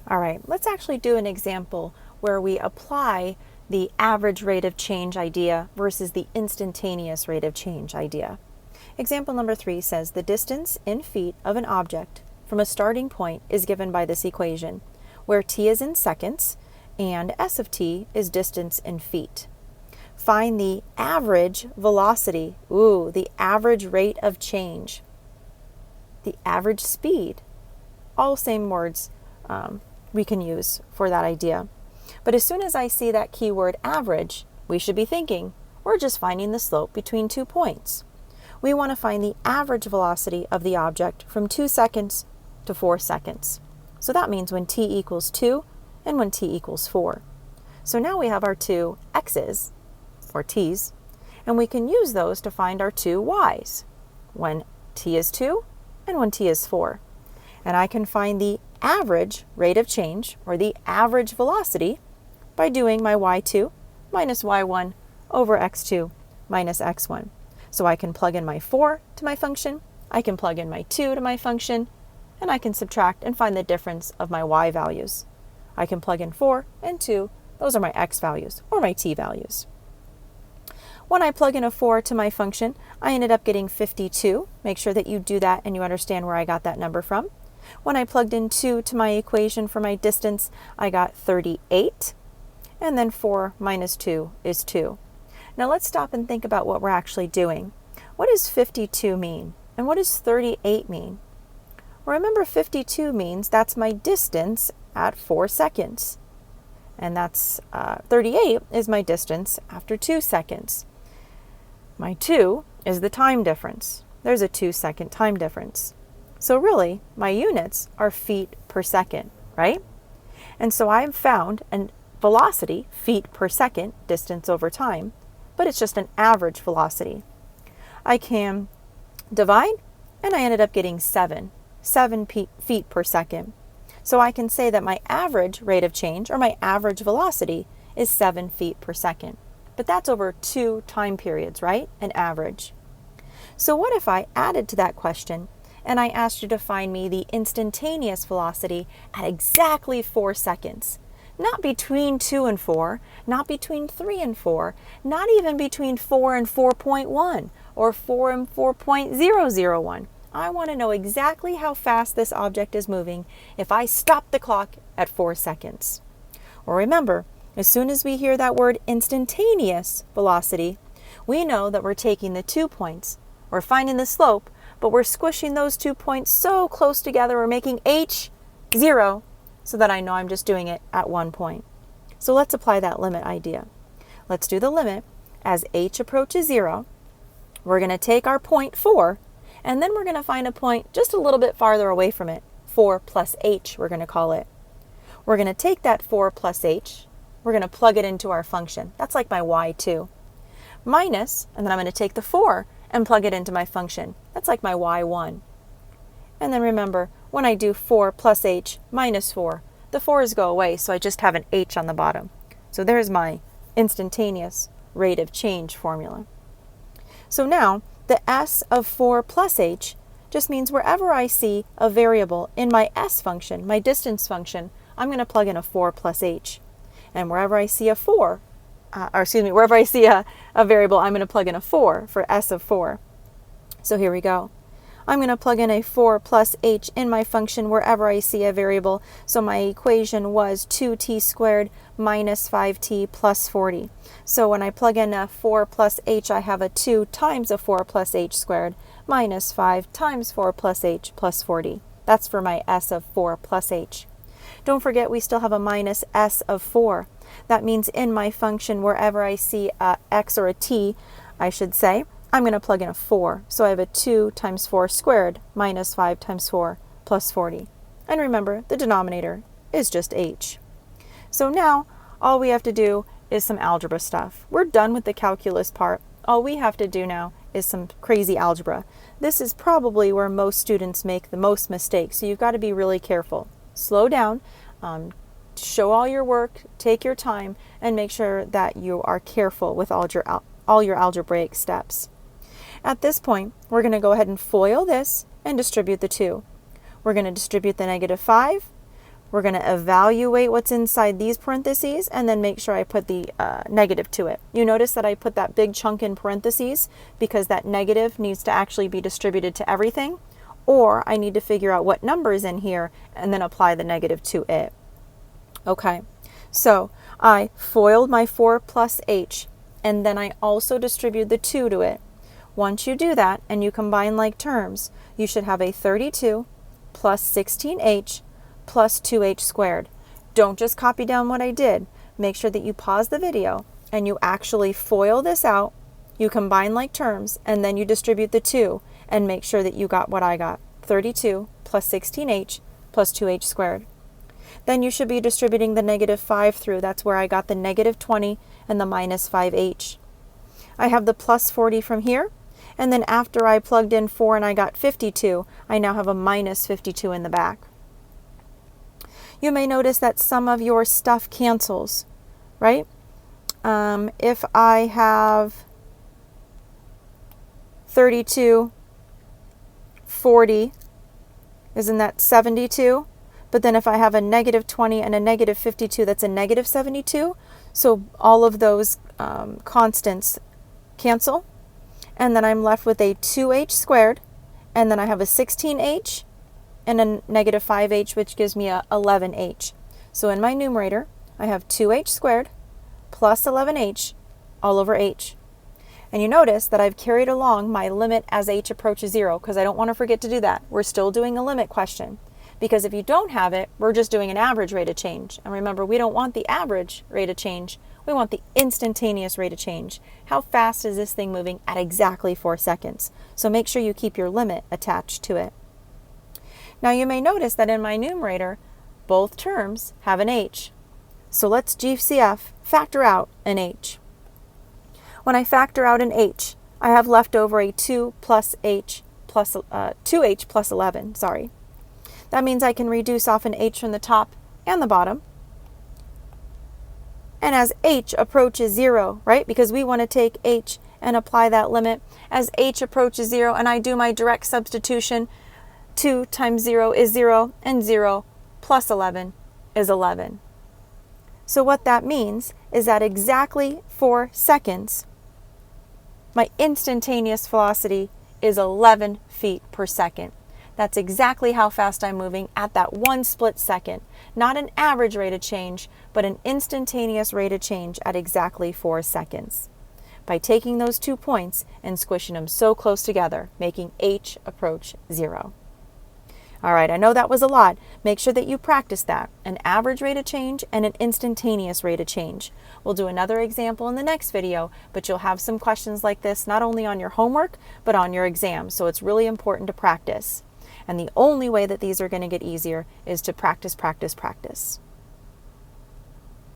All right, let's actually do an example where we apply the average rate of change idea versus the instantaneous rate of change idea. Example number 3 says the distance in feet of an object from a starting point is given by this equation, where t is in seconds and s of t is distance in feet. Find the average velocity, the average rate of change, the average speed, all same words we can use for that idea. But as soon as I see that keyword average, we should be thinking we're just finding the slope between 2 points. We want to find the average velocity of the object from 2 seconds to 4 seconds. So that means when t equals 2 and when t equals 4. So now we have our two x's, or t's, and we can use those to find our two y's, when t is 2 and when t is 4. And I can find the average rate of change, or the average velocity, by doing my y2 minus y1 over x2 minus x1. So I can plug in my 4 to my function, I can plug in my 2 to my function, and I can subtract and find the difference of my y values. I can plug in 4 and 2, those are my x values, or my t values. When I plug in a 4 to my function, I ended up getting 52. Make sure that you do that and you understand where I got that number from. When I plugged in 2 to my equation for my distance, I got 38. And then 4 minus 2 is 2. Now let's stop and think about what we're actually doing. What does 52 mean? And what does 38 mean? Remember, 52 means that's my distance at 4 seconds. And that's 38 is my distance after 2 seconds. My 2 is the time difference. There's a 2-second time difference. So really, my units are feet per second, right? And so I've found a velocity, feet per second, distance over time, but it's just an average velocity. I can divide, and I ended up getting 7 feet per second. So I can say that my average rate of change, or my average velocity, is 7 feet per second. But that's over 2 time periods, right? An average. So what if I added to that question and I asked you to find me the instantaneous velocity at exactly 4 seconds? Not between 2 and 4, not between 3 and 4, not even between 4 and 4.1 or 4 and 4.001. I want to know exactly how fast this object is moving if I stop the clock at 4 seconds. Well, remember, as soon as we hear that word instantaneous velocity, we know that we're taking the 2 points, we're finding the slope, but we're squishing those 2 points so close together, we're making h 0, so that I know I'm just doing it at 1 point. So let's apply that limit idea. Let's do the limit. As h approaches 0, we're going to take our point 4, and then we're going to find a point just a little bit farther away from it, 4 plus h, we're going to call it. We're going to take that 4 plus h, we're going to plug it into our function. That's like my y2. Minus, and then I'm going to take the 4 and plug it into my function. That's like my y1. And then remember, when I do 4 plus h minus 4, the 4's go away, so I just have an h on the bottom. So there's my instantaneous rate of change formula. So now, the s of 4 plus h just means wherever I see a variable in my s function, my distance function, I'm going to plug in a 4 plus h. And wherever I see a wherever I see a variable, I'm going to plug in a 4 for s of 4. So here we go. I'm going to plug in a 4 plus h in my function wherever I see a variable. So my equation was 2t squared minus 5t plus 40. So when I plug in a 4 plus h, I have a 2 times a 4 plus h squared minus 5 times 4 plus h plus 40. That's for my s of 4 plus h. Don't forget, we still have a minus s of 4. That means in my function, wherever I see a x or a t, I should say, I'm going to plug in a 4. So I have a 2 times 4 squared minus 5 times 4 plus 40. And remember, the denominator is just h. So now, all we have to do is some algebra stuff. We're done with the calculus part. All we have to do now is some crazy algebra. This is probably where most students make the most mistakes, so you've got to be really careful. Slow down, show all your work, take your time, and make sure that you are careful with all your algebraic steps. At this point, we're going to go ahead and FOIL this and distribute the 2. We're going to distribute the negative 5. We're going to evaluate what's inside these parentheses and then make sure I put the negative to it. You notice that I put that big chunk in parentheses because that negative needs to actually be distributed to everything, or I need to figure out what number is in here and then apply the negative to it. Okay, so I FOILed my 4 plus h, and then I also distribute the 2 to it. Once you do that and you combine like terms, you should have a 32 plus 16h plus 2h squared. Don't just copy down what I did. Make sure that you pause the video and you actually FOIL this out, you combine like terms, and then you distribute the 2 and make sure that you got what I got, 32 plus 16h plus 2h squared. Then you should be distributing the negative 5 through. That's where I got the negative 20 and the minus 5h. I have the plus 40 from here, and then after I plugged in 4 and I got 52, I now have a minus 52 in the back. You may notice that some of your stuff cancels, right? If I have 32, 40, isn't that 72? But then if I have a negative 20 and a negative 52, that's a negative 72. So all of those constants cancel. And then I'm left with a 2h squared. And then I have a 16h and a negative 5h, which gives me a 11h. So in my numerator, I have 2h squared plus 11h all over h. And you notice that I've carried along my limit as h approaches 0, because I don't want to forget to do that. We're still doing a limit question. Because if you don't have it, we're just doing an average rate of change. And remember, we don't want the average rate of change. We want the instantaneous rate of change. How fast is this thing moving at exactly 4 seconds? So make sure you keep your limit attached to it. Now you may notice that in my numerator, both terms have an h. So let's GCF factor out an h. When I factor out an h, I have left over a 2 plus h plus 2h plus 11, sorry. That means I can reduce off an h from the top and the bottom. And as h approaches 0, right, because we want to take h and apply that limit, as h approaches 0 and I do my direct substitution, 2 times 0 is 0, and 0 plus 11 is 11. So what that means is that exactly 4 seconds, my instantaneous velocity is 11 feet per second. That's exactly how fast I'm moving at that 1 split second. Not an average rate of change, but an instantaneous rate of change at exactly 4 seconds. By taking those 2 points and squishing them so close together, making h approach 0. All right, I know that was a lot. Make sure that you practice that. An average rate of change and an instantaneous rate of change. We'll do another example in the next video, but you'll have some questions like this not only on your homework, but on your exam. So it's really important to practice. And the only way that these are going to get easier is to practice, practice, practice.